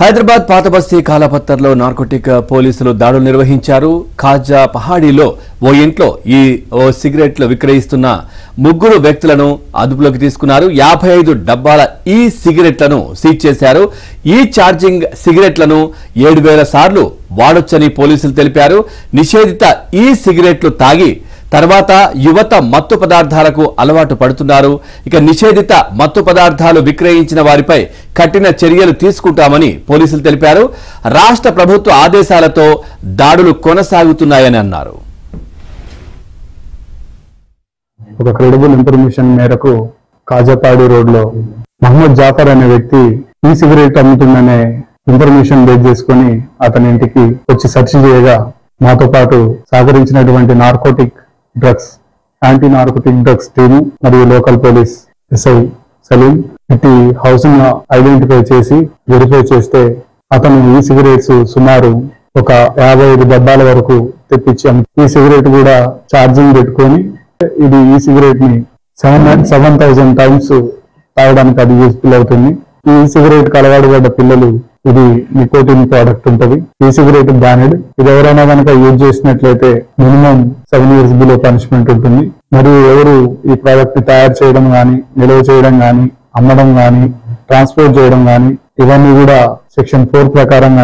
హైదరాబాద్ పాతబస్తీ కాలపత్తర్లో narcotic పోలీసులు దాడులు నిర్వహించారు. ఖాజా పహాడీలో ఓ ఇంట్లో ఓ సిగరెట్లు విక్రయిస్తున్న ముగ్గురు వ్యక్తులను అదుపులోకి తీసుకున్నారు. 55 డబ్బాల ఈ సిగరెట్లను సీజ్ చేశారు. ఈ ఛార్జింగ్ సిగరెట్లను 7000 సార్లు వాడొచ్చని పోలీసులు తెలిపారు. నిషేధిత ఈ సిగరెట్లు తాగి తర్వాత యువత మత్తు పదార్థాలకు అలవాటు పడుతున్నారు. ఇక నిషేధిత మత్తు పదార్థాలు విక్రయించిన వారిపై కఠిన చర్యలు తీసుకుంటామని పోలీసులు తెలిపారు. రాష్ట్ర ప్రభుత్వ ఆదేశాలతో దాడులు కొనసాగుతున్నాయని అన్నారు. ఒక క్రెడిబుల్ ఇన్ఫర్మేషన్ మేరకు కాజాపాడి రోడ్ లో మహమ్మద్ జాఫర్ అనే వ్యక్తి ఈ సిగరెట్ అమ్ముతుందనే ఇన్ఫర్మేషన్ బేస్ చేసుకుని అతని ఇంటికి వచ్చి సెర్చ్ చేయగా మాతో పాటు సహకరించినటువంటి narcotic drugs anti narcotic drugs team మరియు లోకల్ పోలీస్ ఎస్ఐ సలీం ఇటు హౌస్ ను ఐడెంటిఫై చేసి వెరిఫై చేస్తే అతను ఈ సిగరెట్స్ సుమారు ఒక 55 డబ్బాల వరకు తెప్పించాం. ఈ సిగరెట్ కూడా ఛార్జింగ్ పెట్టుకొని ఇది ఈ సిగరెట్ ని 7,000 టైమ్స్ తాగడానికి అది యూస్ఫుల్ అవుతుంది. ఈ సిగరెట్ కి అలవాటు పడ్డ పిల్లలు ఇది నికోటిన్ ప్రోడక్ట్ ఉంటది. ఈ సిగరెట్ బ్యానెడ్. ఇది ఎవరైనా కనుక యూజ్ చేసినట్లయితే మినిమం 7 years బిలో పనిష్మెంట్ ఉంటుంది. మరియు ఎవరు ఈ ప్రోడక్ట్ ని తయారు చేయడం గానీ, నిల్వ చేయడం గానీ, అమ్మడం గానీ, ట్రాన్స్పోర్ట్ చేయడం గానీ ఇవన్నీ కూడా సెక్షన్ 4 ప్రకారంగా